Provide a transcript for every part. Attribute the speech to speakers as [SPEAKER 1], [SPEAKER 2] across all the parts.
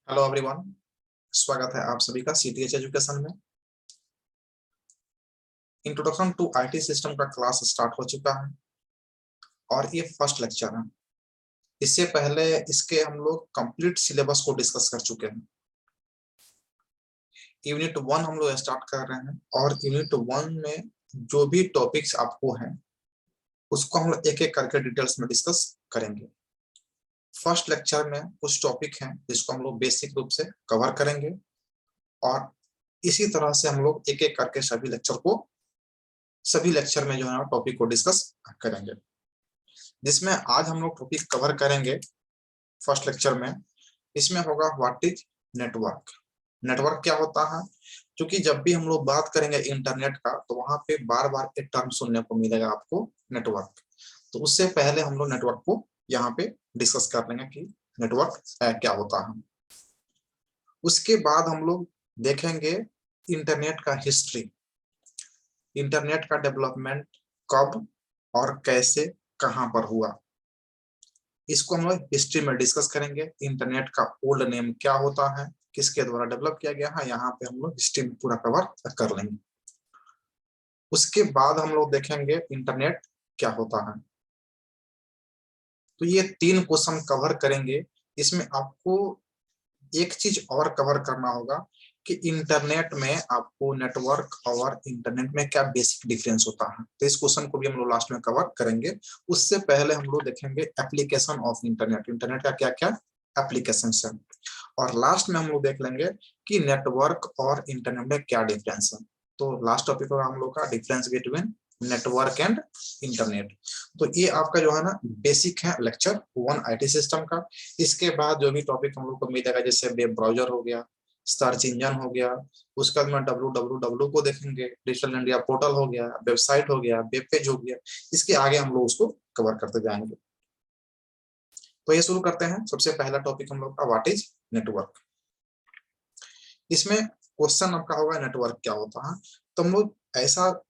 [SPEAKER 1] Hello everyone, स्वागत है आप सभी का सीटीएच एजुकेशन में। इंट्रोडक्शन टू आईटी सिस्टम का क्लास स्टार्ट हो चुका है और ये फर्स्ट लेक्चर है। इससे पहले इसके हम लोग कंप्लीट सिलेबस को डिस्कस कर चुके हैं। यूनिट 1 हम लोग स्टार्ट कर रहे हैं और यूनिट 1 में जो भी टॉपिक्स आपको हैं उसको हम लोग एक एक करके डिटेल्स में डिस्कस करेंगे। फर्स्ट लेक्चर में कुछ टॉपिक हैं जिसको हम लोग बेसिक रूप से कवर करेंगे और इसी तरह से हम लोग एक एक करके सभी लेक्चर में जो है टॉपिक को डिस्कस करेंगे, जिसमें आज हम लोग टॉपिक कवर करेंगे फर्स्ट लेक्चर में। इसमें होगा व्हाट इज नेटवर्क। नेटवर्क क्या होता है, क्योंकि जब भी हम लोग बात करेंगे इंटरनेट का तो वहां पे बार बार एक टर्म सुनने को मिलेगा आपको, नेटवर्क। तो उससे पहले हम लोग नेटवर्क को यहाँ पे डिस्कस कर लेंगे कि नेटवर्क क्या होता है। उसके बाद हम लोग देखेंगे इंटरनेट का हिस्ट्री, इंटरनेट का डेवलपमेंट कब और कैसे कहां पर हुआ, इसको हम लोग हिस्ट्री में डिस्कस करेंगे। इंटरनेट का ओल्ड नेम क्या होता है, किसके द्वारा डेवलप किया गया है, यहाँ पे हम लोग हिस्ट्री में पूरा कवर कर लेंगे। उसके बाद हम लोग देखेंगे इंटरनेट क्या होता है। तो ये 3 क्वेश्चन कवर करेंगे। इसमें आपको एक चीज और कवर करना होगा कि इंटरनेट में आपको नेटवर्क और इंटरनेट में क्या बेसिक डिफरेंस होता है। तो इस क्वेश्चन को भी हम लोग लास्ट में कवर करेंगे। उससे पहले हम लोग देखेंगे एप्लीकेशन ऑफ इंटरनेट, इंटरनेट का क्या क्या एप्लीकेशन है, और लास्ट में हम लोग देख लेंगे कि नेटवर्क और इंटरनेट में क्या डिफरेंस है। तो लास्ट टॉपिक होगा हम लोग का difference between network and internet. तो ये आपका जो है ना बेसिक है लेक्चर 1 आईटी सिस्टम का। इसके बाद जो भी टॉपिक हम लोग को मिलेगा, जैसे वेब ब्राउजर हो गया, सर्च इंजन हो गया, उसके बाद में www को देखेंगे, डिजिटल इंडिया पोर्टल हो गया, वेबसाइट हो गया, वेब पेज हो गया। इसके आगे हम लोग उसको कवर करते जाएंगे। तो ये शुरू करते हैं। सबसे पहला टॉपिक हम लोग का व्हाट इज नेटवर्क। इसमें क्वेश्चन आपका होगा नेटवर्क क्या होता है। तो हम लोग ऐसा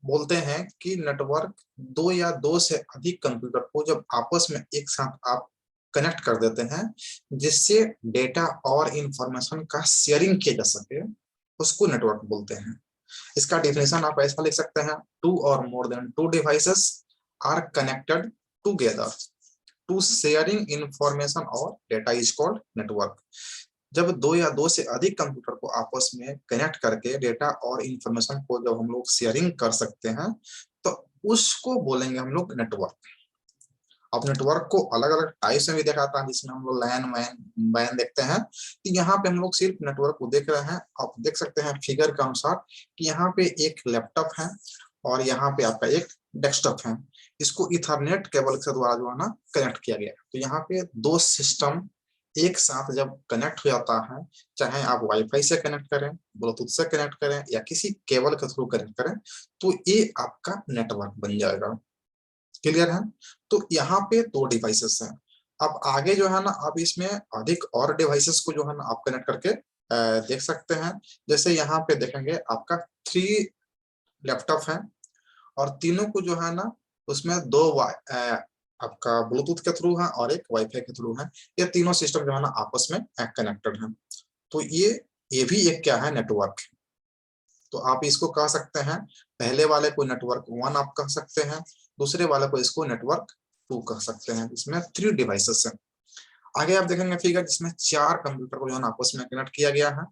[SPEAKER 1] बोलते हैं कि नेटवर्क 2 या 2 से अधिक कंप्यूटर को जब आपस में एक साथ आप कनेक्ट कर देते हैं, जिससे डेटा और इंफॉर्मेशन का शेयरिंग किया जा सके, उसको नेटवर्क बोलते हैं। इसका डेफिनेशन आप ऐसा लिख सकते हैं, 2 और more than 2 devices are connected together to sharing information और डेटा इज कॉल्ड नेटवर्क। जब 2 या 2 से अधिक कंप्यूटर को आपस में कनेक्ट करके डेटा और इंफॉर्मेशन को जब हम लोग शेयरिंग कर सकते हैं, तो उसको बोलेंगे हम लोग नेटवर्क। अब नेटवर्क को अलग अलग टाइप्स में भी देखा था, जिसमें हम लोग लैन वैन देखते हैं। तो यहाँ पे हम लोग सिर्फ नेटवर्क को देख रहे हैं। आप देख सकते हैं फिगर के अनुसार कि यहाँ पे एक लैपटॉप है और यहाँ पे आपका एक डेस्कटॉप है। इसको इथरनेट केबल के द्वारा जो है ना कनेक्ट किया गया। तो यहाँ पे 2 सिस्टम एक साथ जब कनेक्ट हो जाता है, चाहे आप वाईफाई से कनेक्ट करें, ब्लूटूथ से कनेक्ट करें या किसी केबल के थ्रू कनेक्ट करें, तो ये आपका नेटवर्क बन जाएगा। क्लियर है। तो यहाँ पे 2 डिवाइसेस हैं। अब आगे जो है ना आप इसमें अधिक और डिवाइसेस को जो है ना आप कनेक्ट करके देख सकते हैं। जैसे यहाँ पे देखेंगे आपका 3 लैपटॉप है और तीनों को जो है ना उसमें 2 आपका ब्लूटूथ के थ्रू है और एक वाईफाई के थ्रू है। ये तीनों सिस्टम जो है ना आपस में कनेक्टेड है। तो ये भी एक क्या है, नेटवर्क। तो आप इसको कह सकते हैं, पहले वाले को नेटवर्क 1 आप कह सकते हैं, दूसरे वाले को इसको नेटवर्क 2 कह सकते हैं। इसमें 3 डिवाइसेस हैं। आगे आप देखेंगे फिगर, जिसमें 4 कंप्यूटर को जो है आपस में कनेक्ट किया गया है,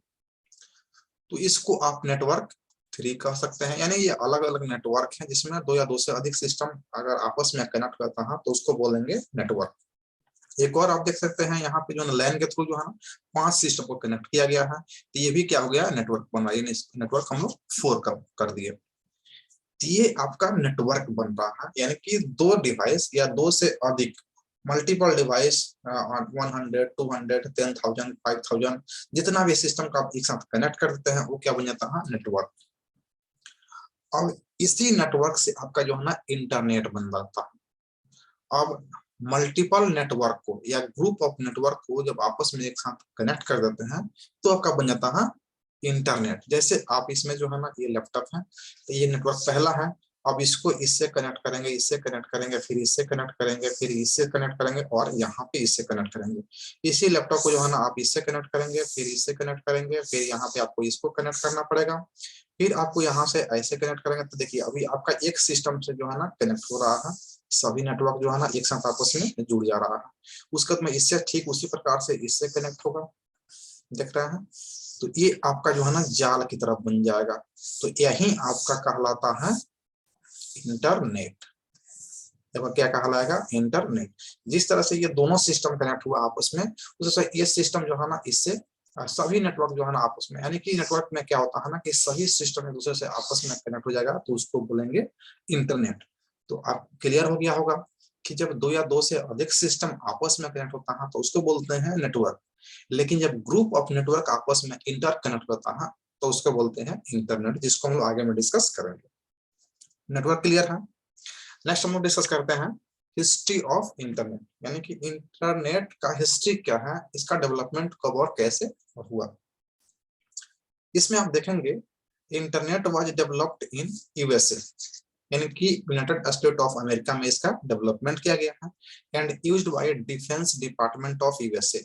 [SPEAKER 1] तो इसको आप नेटवर्क 3 कह सकते हैं। यानी ये अलग अलग नेटवर्क है जिसमें 2 या 2 से अधिक सिस्टम अगर आपस में कनेक्ट करता है तो उसको बोलेंगे नेटवर्क। एक और आप देख सकते हैं यहाँ पे जो लैन के थ्रू जो है ना 5 सिस्टम को कनेक्ट किया गया है। तो ये भी क्या हो गया, नेटवर्क बन रहा है। नेटवर्क हम लोग 4 कर दिए। तो ये आपका नेटवर्क बन रहा है, यानी कि 2 डिवाइस या 2 से अधिक मल्टीपल डिवाइस 100, 200, 10,000, 5,000 जितना भी सिस्टम का आप एक साथ कनेक्ट कर देते हैं वो क्या बन जाता है, नेटवर्क। अब इसी नेटवर्क से आपका जो है ना इंटरनेट बन जाता है। अब मल्टीपल नेटवर्क को या ग्रुप ऑफ नेटवर्क को जब आपस में एक साथ कनेक्ट कर देते हैं तो आपका बन जाता है इंटरनेट। जैसे आप इसमें जो है ना ये लैपटॉप है, तो ये नेटवर्क पहला है। अब इसको इससे कनेक्ट करेंगे, इससे कनेक्ट करेंगे, फिर इससे कनेक्ट करेंगे, फिर इससे कनेक्ट करेंगे और यहाँ पे इससे कनेक्ट करेंगे। इसी लैपटॉप को जो है ना आप इससे कनेक्ट करेंगे, फिर इससे कनेक्ट करेंगे, फिर यहाँ पे आपको इसको कनेक्ट करना पड़ेगा, फिर आपको यहाँ से ऐसे कनेक्ट करेंगे। तो देखिए अभी आपका एक सिस्टम से जो है ना कनेक्ट हो रहा है, सभी नेटवर्क जो है ना एक साथ आपस में जुड़ जा रहा है। उसके बाद में इससे ठीक उसी प्रकार से इससे कनेक्ट होगा, देख रहे हैं। तो ये आपका जो है ना जाल की तरफ बन जाएगा। तो यही आपका कहलाता है इंटरनेट। देखो क्या कहलाएगा, इंटरनेट। जिस तरह से ये दोनों सिस्टम कनेक्ट हुआ आपस में, उस तरह ये सिस्टम जो है ना इससे सभी नेटवर्क जो है ना आपस में, यानी कि नेटवर्क में क्या होता है ना कि सही सिस्टम एक दूसरे से आपस में कनेक्ट हो जाएगा, तो उसको बोलेंगे इंटरनेट। तो आप क्लियर हो गया होगा कि जब दो या दो से अधिक सिस्टम आपस में कनेक्ट होता है तो उसको बोलते हैं नेटवर्क। लेकिन जब ग्रुप ऑफ नेटवर्क आपस में इंटर कनेक्ट होता है तो उसको बोलते हैं इंटरनेट, जिसको हम लोग आगे में डिस्कस करेंगे। नेटवर्क क्लियर है। नेक्स्ट हम लोग डिस्कस करते हैं हिस्ट्री ऑफ इंटरनेट, यानी कि इंटरनेट का हिस्ट्री क्या है, इसका डेवलपमेंट कब और कैसे हुआ। इसमें आप देखेंगे internet was developed in USA, यानी कि यूनाइटेड स्टेट ऑफ अमेरिका में इसका डेवलपमेंट किया गया है, and used by defence department of USA.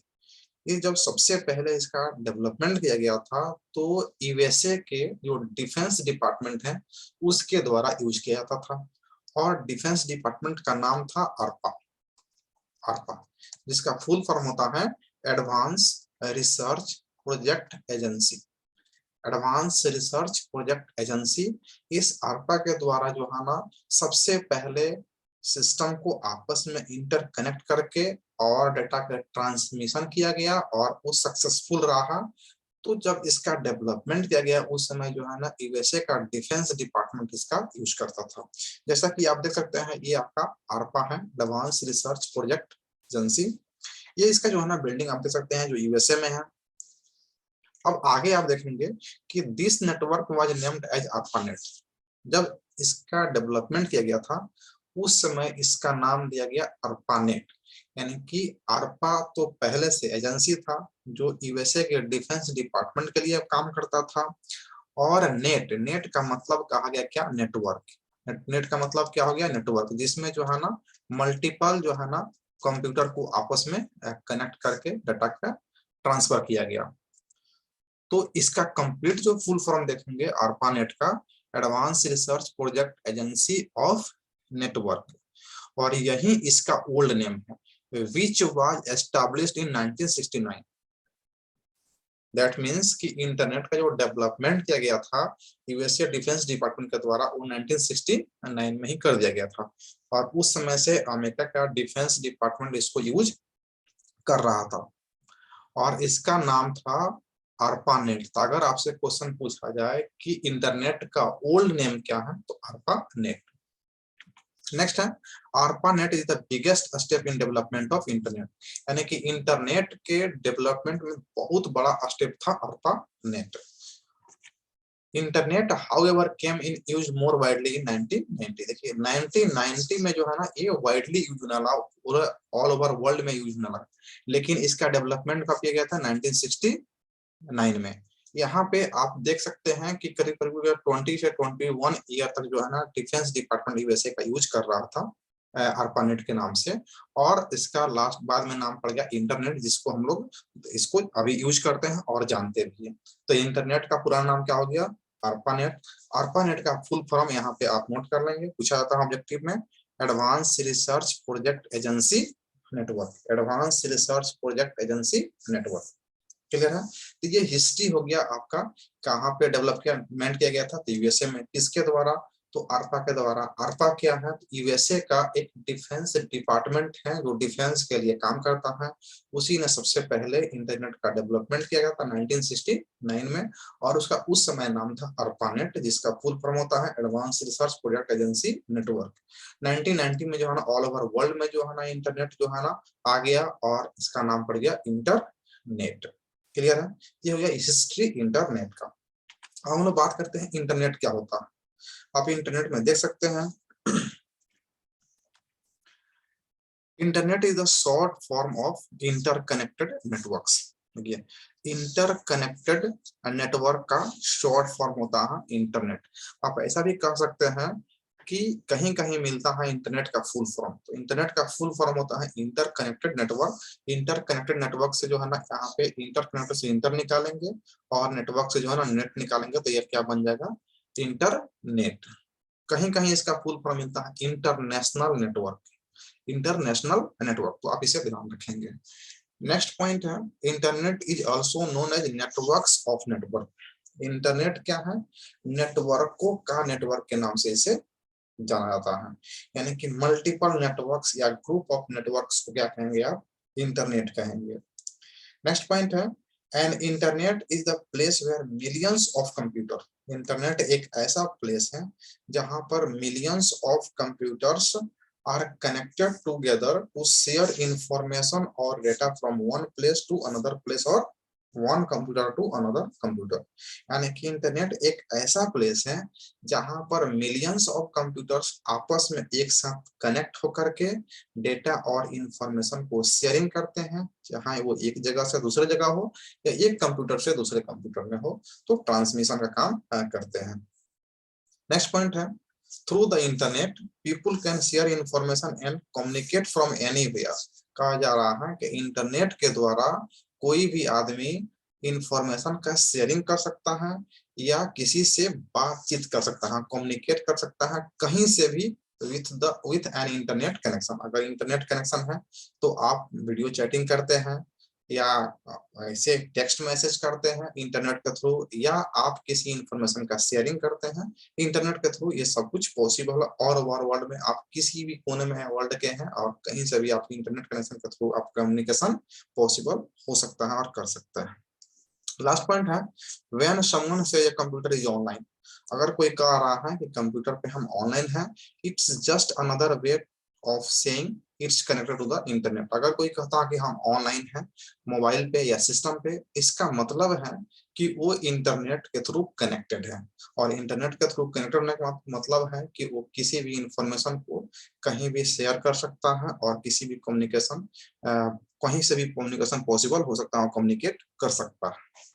[SPEAKER 1] ये जब सबसे पहले इसका डेवलपमेंट किया गया था तो यूएसए के जो डिफेंस डिपार्टमेंट है उसके द्वारा यूज किया जाता था, और डिफेंस डिपार्टमेंट का नाम था ARPA, ARPA जिसका फुल फॉर्म होता है advance research project agency, advance research project agency. इस ARPA के द्वारा जो है ना सबसे पहले सिस्टम को आपस में इंटरकनेक्ट करके और डेटा का ट्रांसमिशन किया गया और वो सक्सेसफुल रहा। तो जब इसका डेवलपमेंट किया गया उस समय जो है ना यूएसए का डिफेंस डिपार्टमेंट इसका यूज करता था। जैसा कि आप देख सकते हैं ये आपका ARPA है, एडवांस रिसर्च प्रोजेक्ट एजेंसी। ये इसका जो है ना बिल्डिंग आप देख सकते हैं जो यूएसए में है। अब आगे आप देखेंगे कि this network was named as ARPANET। जब इसका डेवलपमेंट किया गया था उस समय इसका नाम दिया गया ARPANET, यानी कि ARPA तो पहले से एजेंसी था जो यूएसए के डिफेंस डिपार्टमेंट के लिए काम करता था, और नेट, नेट का मतलब कहा गया क्या, नेटवर्क। नेट का मतलब क्या हो गया, नेटवर्क, जिसमें जो है ना मल्टीपल जो है ना कंप्यूटर को आपस में कनेक्ट करके डाटा का ट्रांसफर किया गया। तो इसका कंप्लीट जो फुल फॉर्म देखेंगे ARPANET का, advance research project agency of network, और यही इसका ओल्ड नेम है, which was established in 1969। That means कि इंटरनेट का जो डेवलपमेंट किया गया था यूएसए डिफेंस डिपार्टमेंट के द्वारा वो 1969 में ही कर दिया गया था, और उस समय से अमेरिका का डिफेंस डिपार्टमेंट इसको यूज कर रहा था, और इसका नाम था ARPANET। तो अगर आपसे क्वेश्चन पूछा जाए कि इंटरनेट का ओल्ड नेम क्या है तो ARPANET। नेक्स्ट है ARPANET is the biggest step in development of internet, यानी कि इंटरनेट के डेवलपमेंट में बहुत बड़ा स्टेप था ARPANET। Internet however came in use more widely in 1990। देखिए 1990 में जो है ना ये वाइडली यूज होने लगा, पूरा ऑल ओवर वर्ल्ड में यूज होने लगा, लेकिन इसका डेवलपमेंट कब किया गया था, 1969 में। यहाँ पे आप देख सकते हैं कि करीब करीब 20 से 21 ईयर तक जो है ना डिफेंस डिपार्टमेंट यूएसए का यूज कर रहा था ARPANET के नाम से, और इसका लास्ट बाद में नाम पड़ गया इंटरनेट, जिसको हम लोग इसको अभी यूज करते हैं और जानते भी हैं। तो इंटरनेट का पूरा नाम क्या हो गया, ARPANET। ARPANEट का फुल फॉर्म यहाँ पे आप नोट कर लेंगे, पूछा जाता है ऑब्जेक्टिव में, advance research project agency network, advance research project agency network. Clear है। तो ये हिस्ट्री हो गया आपका, कहाँ पे डेवलपमेंट किया गया था, तो यूएसए में। किसके द्वारा, तो ARPA के द्वारा। ARPA क्या है, तो यूएसए का एक डिफेंस डिपार्टमेंट है जो डिफेंस के लिए काम करता है। उसी ने सबसे पहले इंटरनेट का डेवलपमेंट किया गया था 1969 में, और उसका उस समय नाम था ARPANET, जिसका फुल फॉर्म होता है advance research project agency network. 1990 में जो है ना ऑल ओवर वर्ल्ड में जो है ना इंटरनेट जो है ना आ गया, और इसका नाम पड़ गया इंटरनेट। क्लियर है। ये हो गया हिस्ट्री इंटरनेट का। अब हम लोग बात करते हैं इंटरनेट क्या होता है। आप इंटरनेट में देख सकते हैं internet is the short form of interconnected networks. Interconnected network का शॉर्ट फॉर्म होता है इंटरनेट। आप ऐसा भी कह सकते हैं कि कहीं कहीं मिलता है इंटरनेट का फुल फॉर्म। तो इंटरनेट का फुल फॉर्म होता है इंटरकनेक्टेड नेटवर्क। इंटरकनेक्टेड नेटवर्क से जो है ना यहाँ पे इंटरकनेक्टेड से इंटर निकालेंगे और नेटवर्क से जो है ना नेट निकालेंगे, तो ये क्या बन जाएगा, इंटरनेट। कहीं कहीं इसका फुल फॉर्म मिलता है इंटरनेशनल नेटवर्क, इंटरनेशनल नेटवर्क, तो आप इसे ध्यान रखेंगे। नेक्स्ट पॉइंट है internet is also known as networks of network. Internet क्या है, नेटवर्क को का नेटवर्क के नाम से इसे जाना जाता है। यानी कि मल्टीपल नेटवर्क्स या ग्रुप ऑफ नेटवर्क्स को क्या कहेंगे आप, इंटरनेट कहेंगे। नेक्स्ट पॉइंट है an internet is the place where millions of computer. Internet एक ऐसा प्लेस है जहां पर millions of computers are connected together to share information or data from one place to another place or one computer to another computer। यानी कि internet एक ऐसा place है जहां पर मिलियंस ऑफ कंप्यूटर्स आपस में एक साथ कनेक्ट होकर के डेटा और इंफॉर्मेशन को शेयरिंग करते हैं, चाहे वो एक जगह से दूसरे जगह हो या एक कंप्यूटर से दूसरे कंप्यूटर में हो, तो ट्रांसमिशन का काम करते हैं। नेक्स्ट पॉइंट है through the internet people can share information and communicate from anywhere. कहा जा रहा है कि इंटरनेट के द्वारा कोई भी आदमी इंफॉर्मेशन का शेयरिंग कर सकता है या किसी से बातचीत कर सकता है, कम्युनिकेट कर सकता है कहीं से भी विथ एन इंटरनेट कनेक्शन। अगर इंटरनेट कनेक्शन है तो आप वीडियो चैटिंग करते हैं या ऐसे टेक्स्ट मैसेज करते हैं इंटरनेट के थ्रू, या आप किसी इंफॉर्मेशन का शेयरिंग करते हैं इंटरनेट के थ्रू। ये सब कुछ पॉसिबल है और ओवर वर्ल्ड में आप किसी भी कोने में वर्ल्ड के हैं और कहीं से भी आप इंटरनेट कनेक्शन के थ्रू आप कम्युनिकेशन पॉसिबल हो सकता है और कर सकते हैं। लास्ट पॉइंट है व्हेन समवन से ए कंप्यूटर इज ऑनलाइन। अगर कोई कह रहा है कि कंप्यूटर पे हम ऑनलाइन हैं, it's just another way of saying it's connected to the internet. अगर कोई कहता है कि हम ऑनलाइन हैं मोबाइल पे या सिस्टम पे, इसका मतलब है कि वो इंटरनेट के थ्रू कनेक्टेड है। और इंटरनेट के थ्रू कनेक्टेड होने का मतलब है कि वो किसी भी इंफॉर्मेशन को कहीं भी शेयर कर सकता है और किसी भी कम्युनिकेशन कहीं से भी कम्युनिकेशन पॉसिबल हो सकता है और कम्युनिकेट कर सकता है।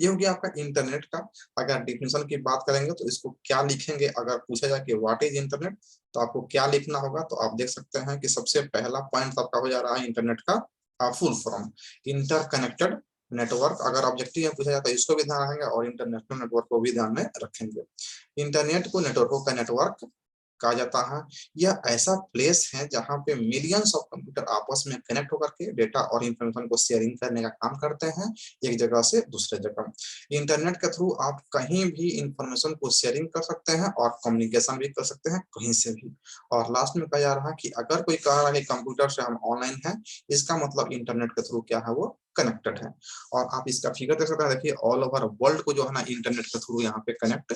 [SPEAKER 1] ये हो गया आपका इंटरनेट का। अगर डिफिनेशन की बात करेंगे तो इसको क्या लिखेंगे, अगर पूछा जाए कि व्हाट इज इंटरनेट तो आपको क्या लिखना होगा, तो आप देख सकते हैं कि सबसे पहला पॉइंट आपका हो जा रहा है इंटरनेट का फुल फॉर्म इंटरकनेक्टेड नेटवर्क। अगर ऑब्जेक्टिव में पूछा जाता है इसको भी ध्यान रखेंगे और इंटरनेशनल नेटवर्क को भी ध्यान में रखेंगे। इंटरनेट को नेटवर्कों का नेटवर्क कहा जाता है। यह ऐसा प्लेस है जहां पे मिलियंस ऑफ कंप्यूटर आपस में कनेक्ट होकर के डेटा और इंफॉर्मेशन को शेयरिंग करने का काम करते हैं एक जगह से दूसरे जगह। इंटरनेट के थ्रू आप कहीं भी इंफॉर्मेशन को शेयरिंग कर सकते हैं और कम्युनिकेशन भी कर सकते हैं कहीं से भी। और लास्ट में कहा जा रहा है कि अगर कोई कह रहा है कंप्यूटर से हम ऑनलाइन हैं, इसका मतलब इंटरनेट के थ्रू क्या है, वो कनेक्टेड है। और आप इसका फिगर देख सकते हैं, देखिए ऑल ओवर वर्ल्ड को जो है ना इंटरनेट के थ्रू यहाँ पे कनेक्ट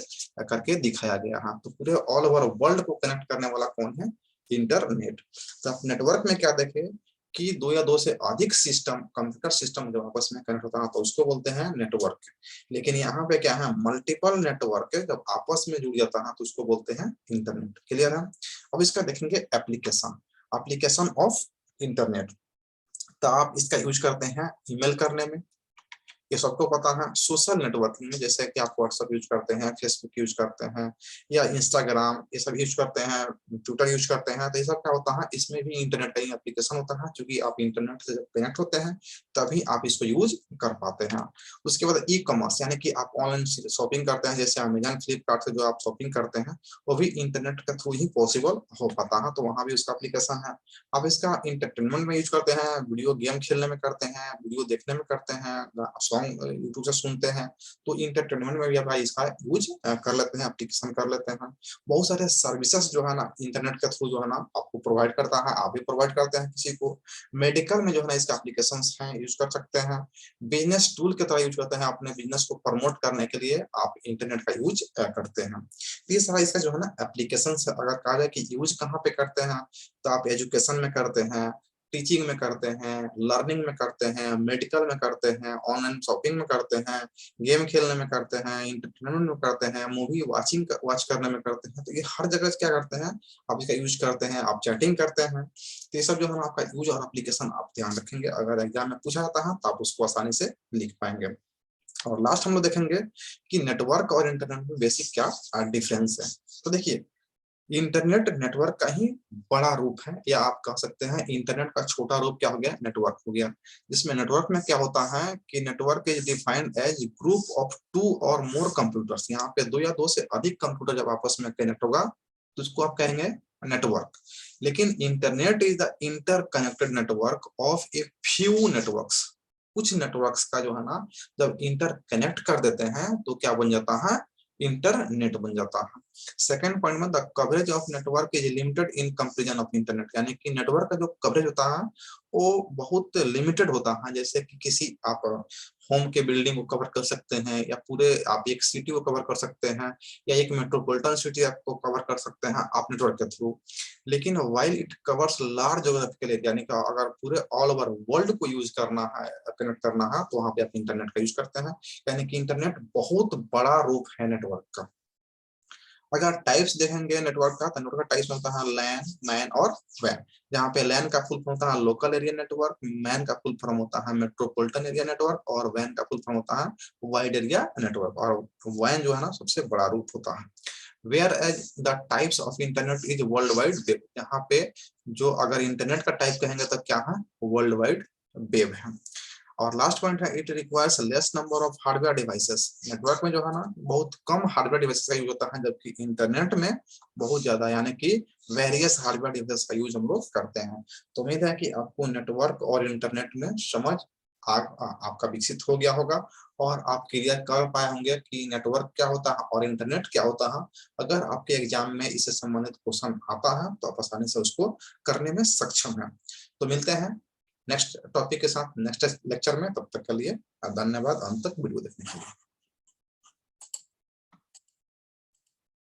[SPEAKER 1] करके दिखाया गया है। तो पूरे ऑल ओवर वर्ल्ड को कनेक्ट करने वाला कौन है, इंटरनेट। तो आप नेटवर्क में क्या देखें कि दो या दो से अधिक सिस्टम, कंप्यूटर सिस्टम जब आपस में कनेक्ट होता है तो उसको बोलते हैं नेटवर्क। लेकिन यहाँ पे क्या है, मल्टीपल नेटवर्क जब आपस में जुड़ जाता है तो उसको बोलते हैं इंटरनेट। क्लियर है। अब इसका देखेंगे एप्लीकेशन, एप्लीकेशन ऑफ इंटरनेट। तो आप इसका यूज करते हैं ईमेल करने में, ये सबको पता है। सोशल नेटवर्किंग में जैसे कि आप व्हाट्सएप यूज करते हैं, फेसबुक यूज करते हैं या इंस्टाग्राम, ये सब यूज करते हैं, ट्विटर यूज करते हैं, तो ये सब क्या होता है, इसमें भी इंटरनेट का ही एप्लीकेशन होता है। क्योंकि आप इंटरनेट से जब कनेक्ट होते हैं तभी आप इसको यूज कर पाते हैं। उसके बाद ई कॉमर्स, यानी कि आप ऑनलाइन शॉपिंग करते हैं, जैसे अमेजन फ्लिपकार्ट से जो आप शॉपिंग करते हैं वो भी इंटरनेट के थ्रू ही पॉसिबल हो पाता है, तो वहां भी उसका एप्लीकेशन है। आप इसका इंटरटेनमेंट में यूज करते हैं, वीडियो गेम खेलने में करते हैं, वीडियो देखने में करते हैं, यूट्यूब से सुनते हैं, तो इंटरटेनमेंट में भी आप इसका यूज कर लेते हैं, एप्लीकेशन कर लेते हैं। बहुत सारे सर्विसेज जो है ना इंटरनेट के थ्रू जो है ना आपको प्रोवाइड करता है, आप भी प्रोवाइड करते हैं किसी को। मेडिकल में जो है ना इसका एप्लीकेशन है, यूज कर सकते हैं। बिजनेस टूल की तरह यूज करते हैं, अपने बिजनेस को प्रमोट करने के लिए आप इंटरनेट का यूज करते हैं। ये सारा इसका जो है ना एप्लीकेशन अगर कहा जाए कि यूज कहाँ पे करते हैं, तो आप एजुकेशन में करते हैं, टीचिंग में करते हैं, लर्निंग में करते हैं, मेडिकल में करते हैं, ऑनलाइन शॉपिंग में करते हैं, गेम खेलने में करते हैं, इंटरटेनमेंट में करते हैं, मूवी वॉच करने में करते हैं। तो ये हर जगह क्या करते हैं, आप इसका यूज करते हैं, आप चैटिंग करते हैं। तो ये सब जो है आपका यूज और एप्लीकेशन आप ध्यान रखेंगे, अगर एग्जाम में पूछा जाता है तो आप उसको आसानी से लिख पाएंगे। और लास्ट हम लोग देखेंगे कि नेटवर्क और इंटरनेट में बेसिक क्या डिफरेंस है। तो देखिए इंटरनेट नेटवर्क का ही बड़ा रूप है, या आप कह सकते हैं इंटरनेट का छोटा रूप क्या हो गया, नेटवर्क हो गया। जिसमें नेटवर्क में क्या होता है कि network is defined age group of 2 और मोर कंप्यूटर्स। यहाँ पे 2 या 2 से अधिक कंप्यूटर जब आपस में कनेक्ट होगा तो उसको आप कहेंगे नेटवर्क। लेकिन internet is the interconnected network of a few networks. कुछ नेटवर्क्स का जो है ना, जब इंटर कनेक्ट कर देते हैं तो क्या बन जाता है, इंटरनेट बन जाता है। सेकेंड पॉइंट में the coverage of network is limited in comparison of internet, यानी कि नेटवर्क का जो कवरेज होता है वो बहुत लिमिटेड होता है। जैसे कि किसी आप होम के बिल्डिंग को कवर कर सकते हैं, या पूरे आप एक सिटी को कवर कर सकते हैं, या एक मेट्रोपॉलिटन सिटी आपको कवर कर सकते हैं आप नेटवर्क के थ्रू। लेकिन while it covers large geographical area, यानी कि अगर पूरे ऑल ओवर वर्ल्ड को यूज करना है, कनेक्ट करना है, तो वहां पे आप इंटरनेट का यूज करते हैं। यानी कि इंटरनेट बहुत बड़ा रूप है नेटवर्क का। अगर टाइप्स देखेंगे नेटवर्क का, तो नेटवर्क का टाइप्स होता है लैन, मैन और वैन। जहाँ पे लैन का फुल फॉर्म होता है लोकल एरिया नेटवर्क, मैन का फुल फॉर्म होता है मेट्रोपॉलिटन एरिया नेटवर्क, और वैन का फुल फॉर्म होता है वाइड एरिया नेटवर्क। और वैन जो है ना सबसे बड़ा रूप होता है। Whereas the types of internet is world wide web. यहाँ पे जो अगर इंटरनेट का टाइप कहेंगे तो क्या है, वर्ल्ड वाइड वेब है। और लास्ट पॉइंट है it requires less number of hardware devices. Network में जो है ना बहुत कम हार्डवेयर डिवाइसेस का यूज होता है, जबकि इंटरनेट में बहुत ज्यादा, यानी कि वेरियस हार्डवेयर डिवाइसेस का यूज हम लोग करते हैं। तो उम्मीद है कि आपको नेटवर्क और इंटरनेट में समझ आपका विकसित हो गया होगा, और आप क्लियर कर पाए होंगे कि नेटवर्क क्या होता है और इंटरनेट क्या होता है। अगर आपके एग्जाम में इससे संबंधित क्वेश्चन आता है तो आप आसानी से उसको करने में सक्षम है। तो मिलते हैं नेक्स्ट टॉपिक के साथ नेक्स्ट लेक्चर में। तब तक के लिए धन्यवाद अंत तक वीडियो देखने के लिए।